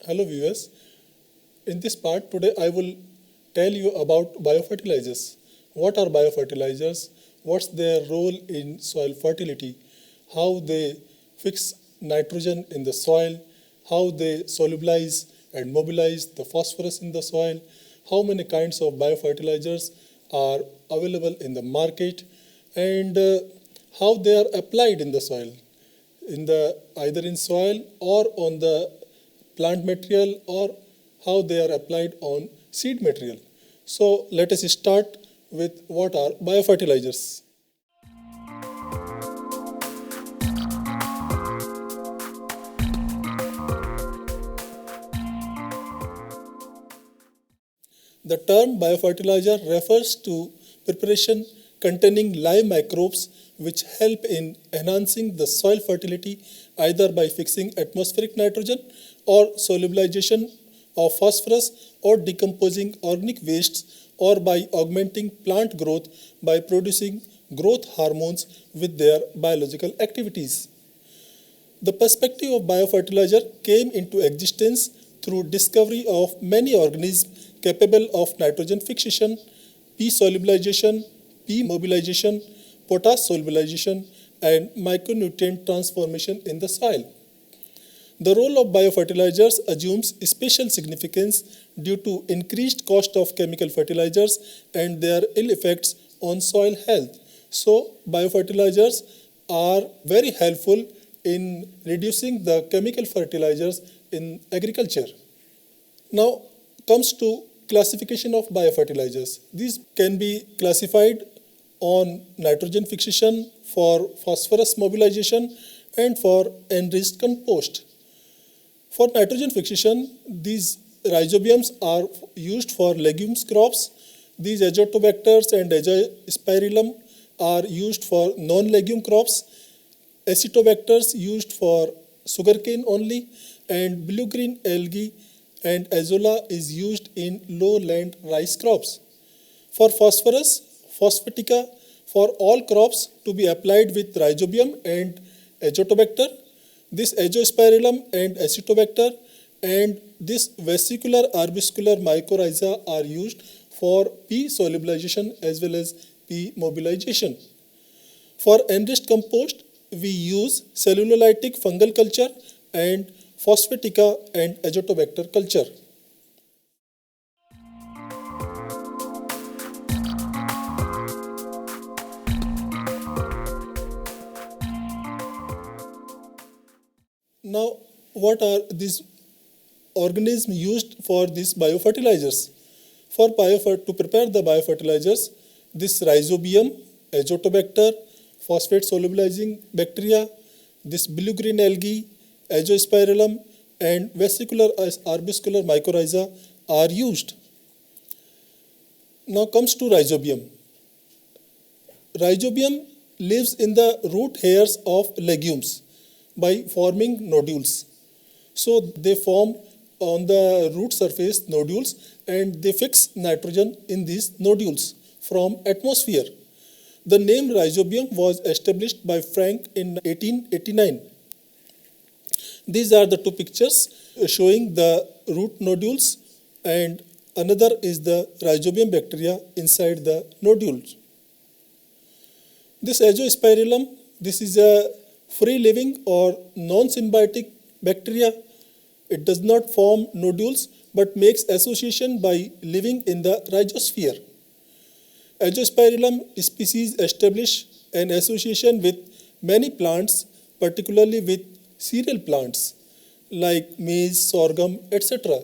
Hello viewers. In this part today I will tell you about biofertilizers. What are biofertilizers? What's their role in soil fertility? How they fix nitrogen in the soil? How they solubilize and mobilize the phosphorus in the soil? How many kinds of biofertilizers are available in the market? And how they are applied in the soil, either in soil or on the plant material, or how they are applied on seed material. So let us start with what are biofertilizers. The term biofertilizer refers to preparation containing live microbes which help in enhancing the soil fertility either by fixing atmospheric nitrogen or solubilization of phosphorus or decomposing organic wastes or by augmenting plant growth by producing growth hormones with their biological activities. The perspective of biofertilizer came into existence through discovery of many organisms capable of nitrogen fixation, P solubilization, P mobilization, potash solubilization, and micronutrient transformation in the soil. The role of biofertilizers assumes special significance due to increased cost of chemical fertilizers and their ill effects on soil health. So, biofertilizers are very helpful in reducing the chemical fertilizers in agriculture. Now comes to classification of biofertilizers. These can be classified on nitrogen fixation, for phosphorus mobilization, and for enriched compost. For nitrogen fixation, these rhizobiums are used for legumes crops. These azotobacters and azospirillum are used for non-legume crops. Acetobacters used for sugarcane only, and blue-green algae and azolla is used in lowland rice crops. For phosphorus, phosphatica for all crops to be applied with rhizobium and azotobacter. This azospirillum and acetobacter and this vesicular arbuscular mycorrhiza are used for P solubilization as well as P mobilization. For enriched compost, we use cellulolytic fungal culture and phosphatica and azotobacter culture. Now, what are these organisms used for these biofertilizers? To prepare the biofertilizers, this rhizobium, azotobacter, phosphate solubilizing bacteria, this blue-green algae, azospirillum, and vesicular arbuscular mycorrhiza are used. Now comes to rhizobium. Rhizobium lives in the root hairs of legumes by forming nodules. So they form on the root surface nodules and they fix nitrogen in these nodules from atmosphere. The name rhizobium was established by Frank in 1889. These are the two pictures showing the root nodules, and another is the rhizobium bacteria inside the nodules. This azospirillum, this is a free-living or non-symbiotic bacteria. It does not form nodules but makes association by living in the rhizosphere. Azospirillum species establish an association with many plants, particularly with cereal plants like maize, sorghum, etc.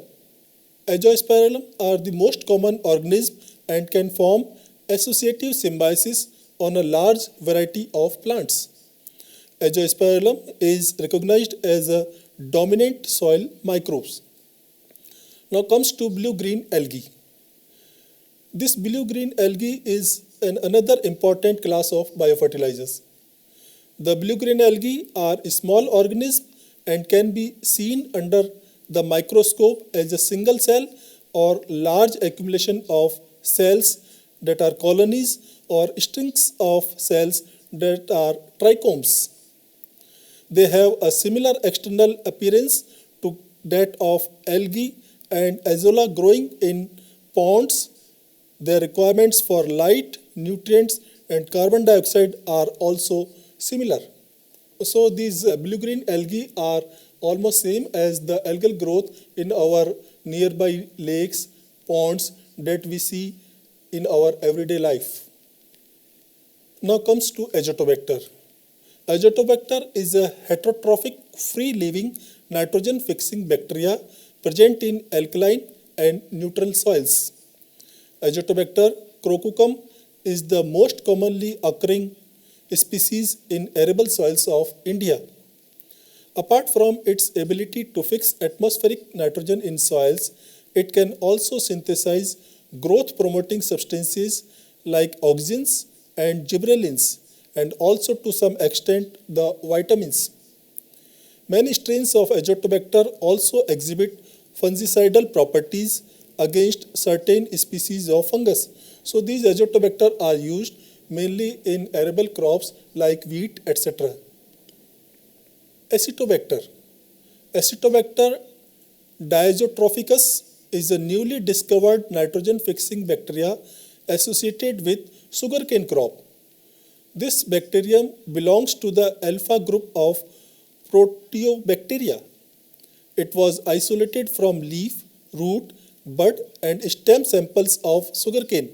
Azospirillum are the most common organism and can form associative symbiosis on a large variety of plants. Azospirillum is recognized as a dominant soil microbes. Now comes to blue-green algae. This blue-green algae is another important class of biofertilizers. The blue-green algae are small organisms and can be seen under the microscope as a single cell or large accumulation of cells that are colonies or strings of cells that are trichomes. They have a similar external appearance to that of algae and azolla growing in ponds. Their requirements for light, nutrients, and carbon dioxide are also similar. So these blue-green algae are almost same as the algal growth in our nearby lakes, ponds that we see in our everyday life. Now comes to Azotobacter. Azotobacter is a heterotrophic, free-living, nitrogen-fixing bacteria present in alkaline and neutral soils. Azotobacter crocucum is the most commonly occurring species in arable soils of India. Apart from its ability to fix atmospheric nitrogen in soils, it can also synthesize growth-promoting substances like auxins and gibberellins, and also to some extent the vitamins. Many strains of Azotobacter also exhibit fungicidal properties against certain species of fungus. So these Azotobacter are used mainly in arable crops like wheat, etc. Acetobacter. Acetobacter diazotrophicus is a newly discovered nitrogen-fixing bacteria associated with sugarcane crop. This bacterium belongs to the alpha group of Proteobacteria. It was isolated from leaf, root, bud, and stem samples of sugarcane.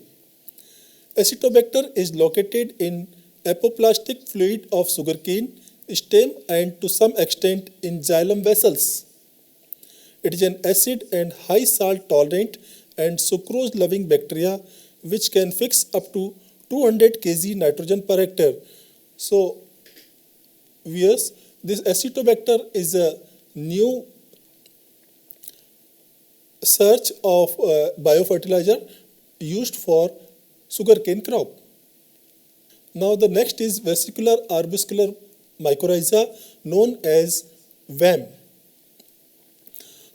Acetobacter is located in apoplastic fluid of sugarcane stem and to some extent in xylem vessels. It is an acid and high salt tolerant and sucrose loving bacteria which can fix up to 200 kg nitrogen per hectare. So, viewers, this Acetobacter is a new search of biofertilizer used for sugarcane crop. Now the next is vesicular arbuscular mycorrhiza known as VAM.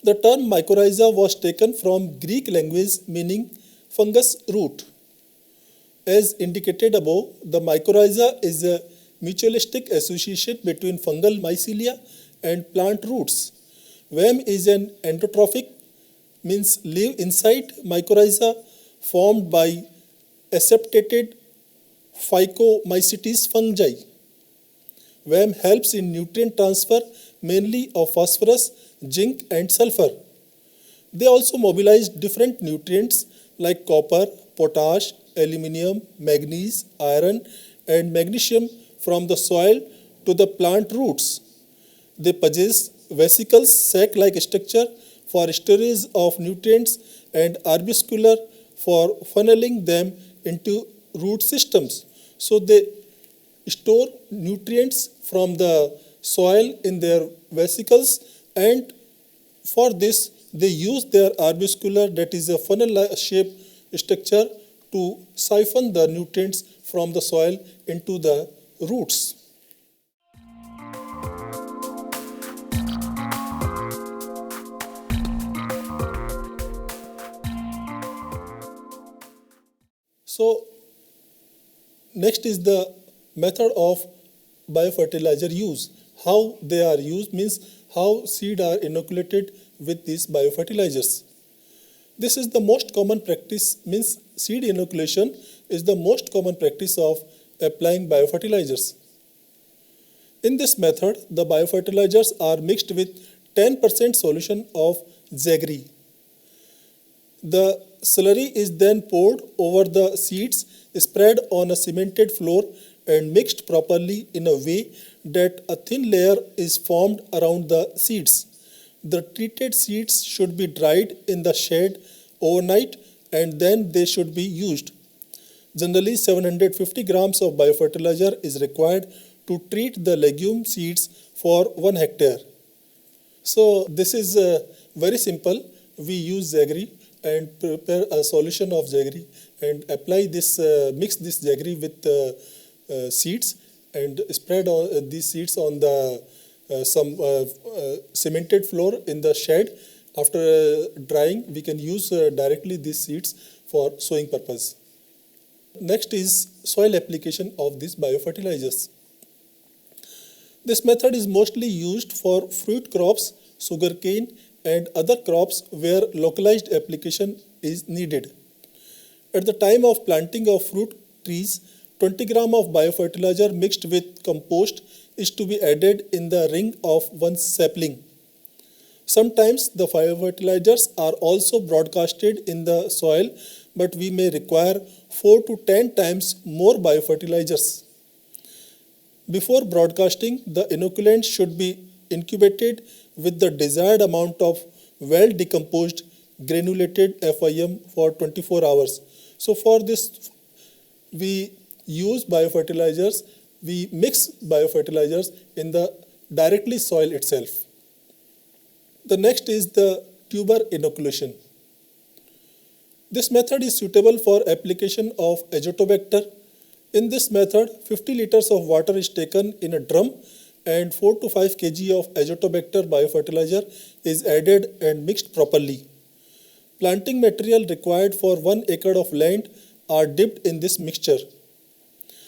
The term mycorrhiza was taken from Greek language meaning fungus root. As indicated above, the mycorrhiza is a mutualistic association between fungal mycelia and plant roots. VAM is an endotrophic, means live inside mycorrhiza formed by acceptated Phycomycetes fungi. VAM helps in nutrient transfer mainly of phosphorus, zinc and sulfur. They also mobilize different nutrients like copper, potash, aluminium, manganese, iron and magnesium from the soil to the plant roots. They possess vesicles, sac-like structure for storage of nutrients and arbuscular for funneling them into root systems. So they store nutrients from the soil in their vesicles, and for this they use their arbuscular, that is a funnel shaped structure, to siphon the nutrients from the soil into the roots. So next is the method of biofertilizer use. How they are used means how seed are inoculated with these biofertilizers. This is the most common practice, means seed inoculation is the most common practice of applying biofertilizers. In this method, the biofertilizers are mixed with 10% solution of jaggery. The slurry is then poured over the seeds, spread on a cemented floor and mixed properly in a way that a thin layer is formed around the seeds. The treated seeds should be dried in the shade overnight and then they should be used. Generally, 750 grams of biofertilizer is required to treat the legume seeds for 1 hectare. So this is very simple. We use jaggery and prepare a solution of jaggery and apply this, mix this jaggery with seeds and spread these seeds on the some cemented floor in the shed. After drying, we can use directly these seeds for sowing purpose. Next is soil application of these biofertilizers. This method is mostly used for fruit crops, sugarcane, and other crops where localized application is needed. At the time of planting of fruit trees, 20 gram of biofertilizer mixed with compost is to be added in the ring of one sapling. Sometimes the biofertilizers are also broadcasted in the soil, but we may require 4 to 10 times more biofertilizers. Before broadcasting, the inoculant should be incubated with the desired amount of well-decomposed granulated FIM for 24 hours. So for this, we use biofertilizers, we mix biofertilizers in the directly soil itself. The next is the tuber inoculation. This method is suitable for application of azotobacter. In this method, 50 liters of water is taken in a drum and 4 to 5 kg of azotobacter biofertilizer is added and mixed properly. Planting material required for 1 acre of land are dipped in this mixture.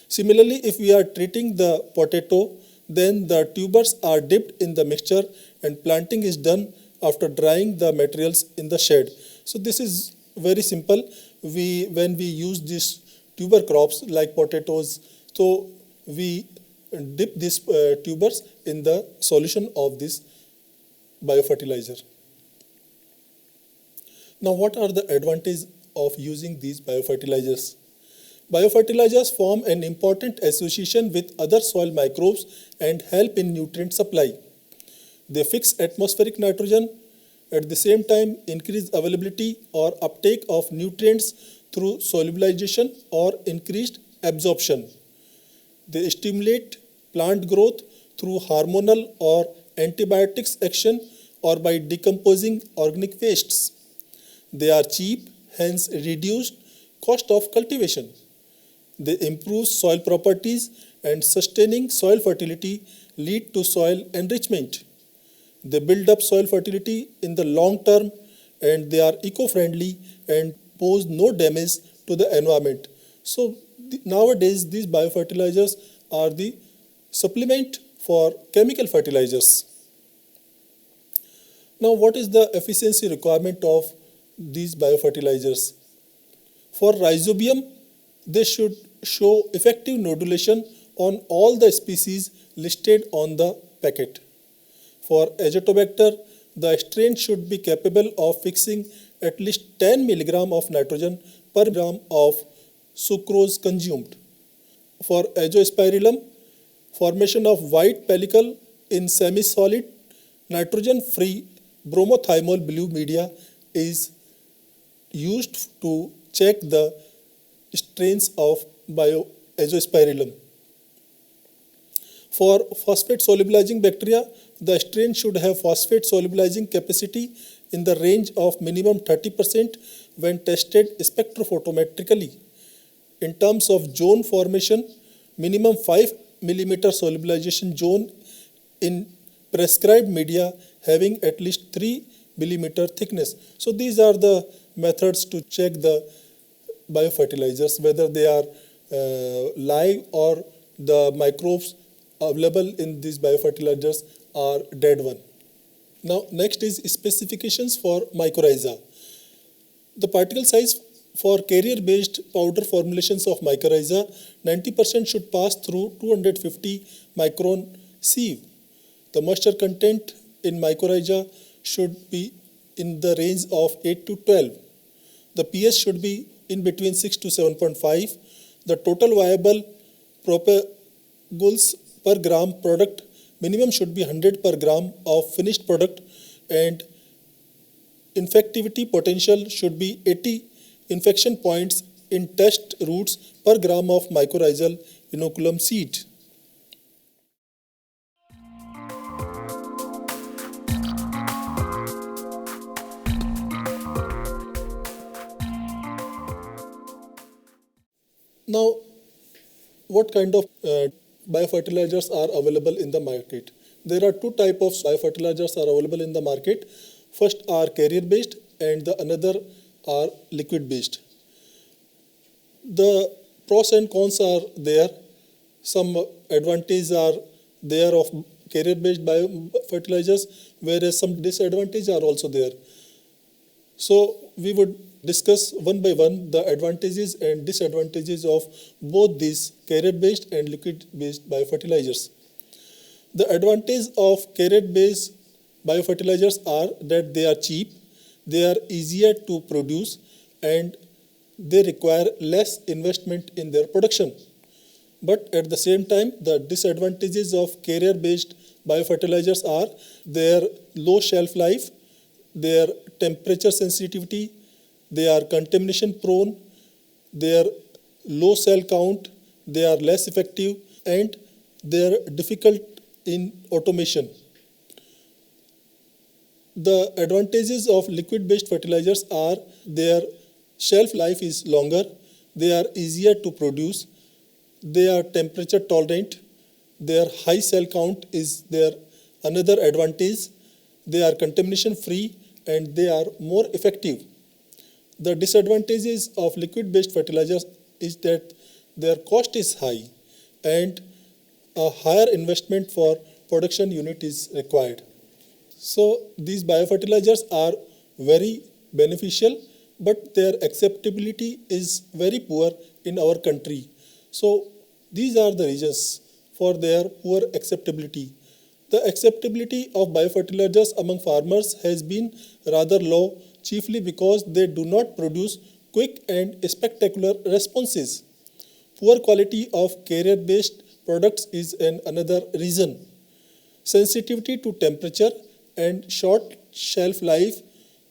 Similarly, if we are treating the potato, then the tubers are dipped in the mixture and planting is done after drying the materials in the shade. So this is very simple. When we use these tuber crops like potatoes, so we dip these tubers in the solution of this biofertilizer. Now, what are the advantages of using these biofertilizers? Biofertilizers form an important association with other soil microbes and help in nutrient supply. They fix atmospheric nitrogen, at the same time increase availability or uptake of nutrients through solubilization or increased absorption. They stimulate plant growth through hormonal or antibiotics action or by decomposing organic wastes. They are cheap, hence reduced cost of cultivation. They improve soil properties and sustaining soil fertility lead to soil enrichment. They build up soil fertility in the long term and they are eco-friendly and pose no damage to the environment. So nowadays these biofertilizers are the supplement for chemical fertilizers. Now what is the efficiency requirement of these biofertilizers? For rhizobium, they should show effective nodulation on all the species listed on the packet. For azotobacter, the strain should be capable of fixing at least 10 mg of nitrogen per gram of sucrose consumed. For azospirillum, formation of white pellicle in semi-solid nitrogen-free bromothymol blue media is used to check the strains of azospirillum. For phosphate solubilizing bacteria, the strain should have phosphate solubilizing capacity in the range of minimum 30% when tested spectrophotometrically. In terms of zone formation, minimum 5 mm solubilization zone in prescribed media having at least 3 mm thickness. So these are the methods to check the biofertilizers, whether they are live or the microbes available in these biofertilizers are dead one. Now next is specifications for mycorrhiza. The particle size for carrier-based powder formulations of mycorrhiza, 90% should pass through 250 micron sieve. The moisture content in mycorrhiza should be in the range of 8 to 12. The pH should be in between 6 to 7.5. The total viable propagules per gram product minimum should be 100 per gram of finished product, and infectivity potential should be 80 infection points in test roots per gram of mycorrhizal inoculum seed. Now, what kind of biofertilizers are available in the market? There are two types of biofertilizers are available in the market. First are carrier-based and the another are liquid-based. The pros and cons are there. Some advantages are there of carrier-based biofertilizers, whereas some disadvantages are also there. So we would discuss one by one the advantages and disadvantages of both these carrier-based and liquid-based biofertilizers. The advantage of carrier-based biofertilizers are that they are cheap, they are easier to produce, and they require less investment in their production. But at the same time, the disadvantages of carrier-based biofertilizers are their low shelf life, their temperature sensitivity, they are contamination prone, their low cell count, they are less effective, and they are difficult in automation. The advantages of liquid-based fertilizers are their shelf life is longer, they are easier to produce, they are temperature tolerant, their high cell count is their another advantage, they are contamination free, and they are more effective. The disadvantages of liquid-based fertilizers is that their cost is high and a higher investment for production unit is required. So these biofertilizers are very beneficial, but their acceptability is very poor in our country. So these are the reasons for their poor acceptability. The acceptability of biofertilizers among farmers has been rather low, chiefly because they do not produce quick and spectacular responses. Poor quality of carrier-based products is another reason. Sensitivity to temperature and short shelf life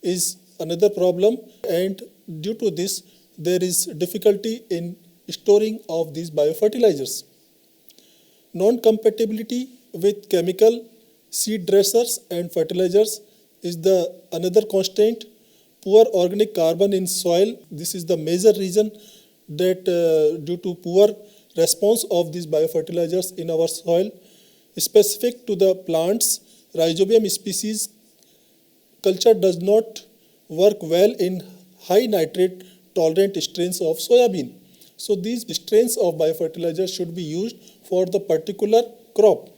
is another problem, and due to this, there is difficulty in storing of these biofertilizers. Non-compatibility with chemical seed dressers and fertilizers is the another constraint. Poor organic carbon in soil, this is the major reason that due to poor response of these biofertilizers in our soil. Specific to the plants, rhizobium species culture does not work well in high nitrate tolerant strains of soybean. So these strains of biofertilizers should be used for the particular crop.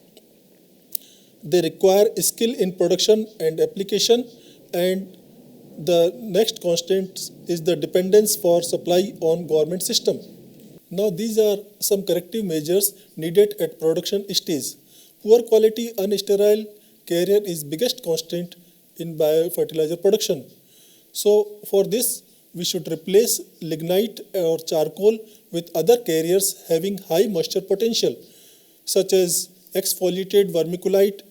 They require skill in production and application, and the next constraint is the dependence for supply on government system. Now these are some corrective measures needed at production stage. Poor quality unsterile carrier is biggest constraint in biofertilizer production. So for this, we should replace lignite or charcoal with other carriers having high moisture potential, such as exfoliated vermiculite,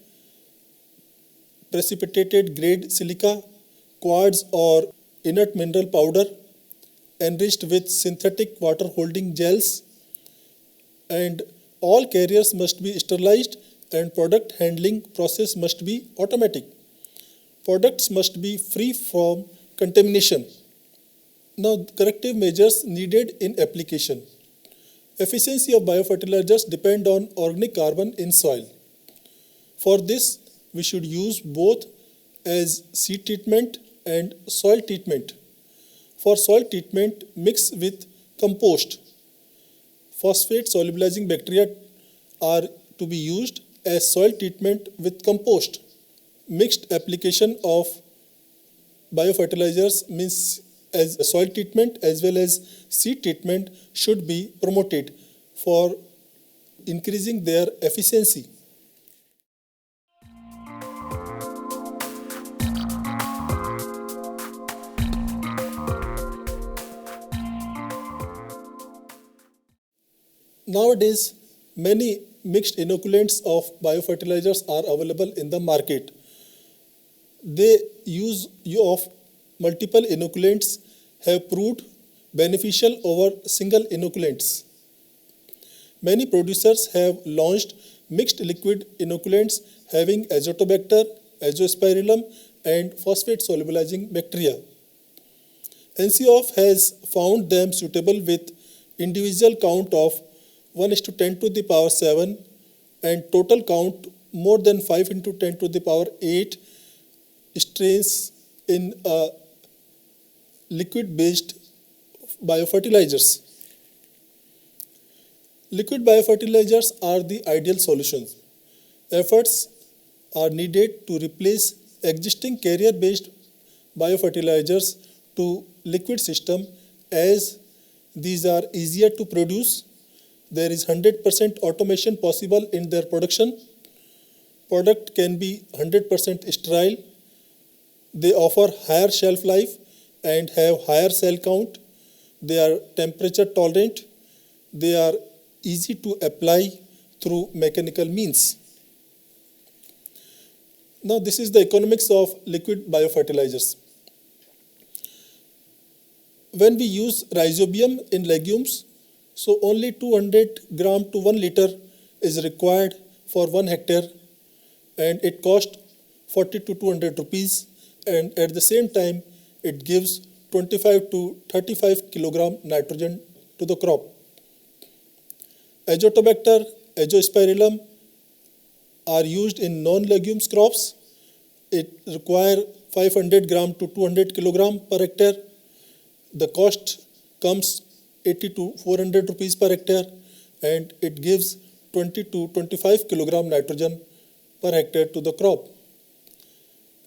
precipitated grade silica, quartz or inert mineral powder, enriched with synthetic water holding gels, and all carriers must be sterilized and product handling process must be automatic. Products must be free from contamination. Now, corrective measures needed in application. Efficiency of biofertilizers depend on organic carbon in soil. For this, we should use both as seed treatment and soil treatment. For soil treatment, mix with compost. Phosphate solubilizing bacteria are to be used as soil treatment with compost. Mixed application of biofertilizers means as soil treatment as well as seed treatment should be promoted for increasing their efficiency. Nowadays, many mixed inoculants of biofertilizers are available in the market. They use of multiple inoculants have proved beneficial over single inoculants. Many producers have launched mixed liquid inoculants having azotobacter, azospirillum, and phosphate solubilizing bacteria. NCOF has found them suitable with individual count of 1:10 to the power 7 and total count more than 5 into 10 to the power 8 strains in liquid-based biofertilizers. Liquid biofertilizers are the ideal solutions. Efforts are needed to replace existing carrier-based biofertilizers to liquid system, as these are easier to produce. There is 100% automation possible in their production. Product can be 100% sterile. They offer higher shelf life and have higher cell count. They are temperature tolerant. They are easy to apply through mechanical means. Now, this is the economics of liquid biofertilizers. When we use rhizobium in legumes, so only 200 gram to 1 liter is required for 1 hectare, and it costs 40 to 200 rupees, and at the same time it gives 25 to 35 kilogram nitrogen to the crop. Azotobacter, azospirillum are used in non-legumes crops. It requires 500 gram to 200 kilogram per hectare. The cost comes 80 to 400 rupees per hectare, and it gives 20 to 25 kilogram nitrogen per hectare to the crop.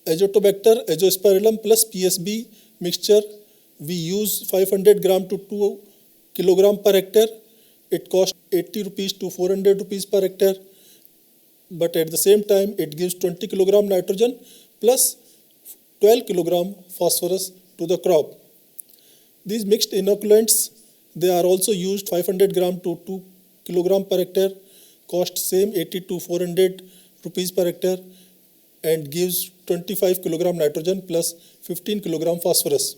Azotobacter, azospirillum plus PSB mixture, we use 500 gram to 2 kilogram per hectare. It costs 80 rupees to 400 rupees per hectare, but at the same time it gives 20 kilogram nitrogen plus 12 kilogram phosphorus to the crop. These mixed inoculants, they are also used 500 gram to 2 kilogram per hectare, cost same 80 to 400 rupees per hectare, and gives 25 kilogram nitrogen plus 15 kilogram phosphorus.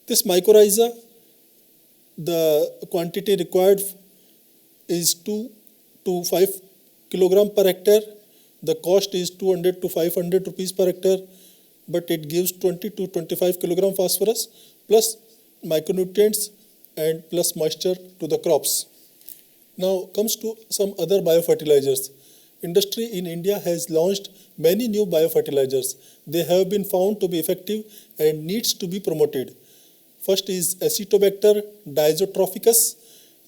This mycorrhiza, the quantity required is 2 to 5 kilogram per hectare. The cost is 200 to 500 rupees per hectare, but it gives 20 to 25 kilogram phosphorus plus micronutrients and plus moisture to the crops. Now comes to some other biofertilizers. Industry in India has launched many new biofertilizers. They have been found to be effective and needs to be promoted. First is Acetobacter diazotrophicus.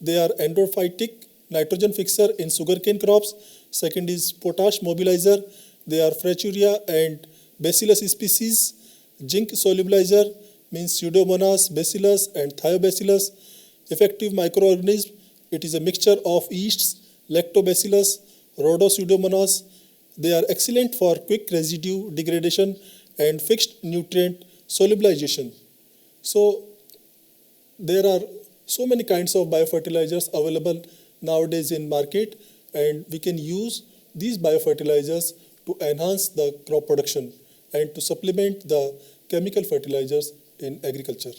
They are endophytic nitrogen fixer in sugarcane crops. Second is potash mobilizer. They are Frachuria and Bacillus species. Zinc solubilizer means Pseudomonas, Bacillus and Thiobacillus. Effective microorganism, it is a mixture of yeasts, Lactobacillus, Rhodopseudomonas. They are excellent for quick residue degradation and fixed nutrient solubilization. So there are so many kinds of biofertilizers available nowadays in market, and we can use these biofertilizers to enhance the crop production and to supplement the chemical fertilizers in agriculture.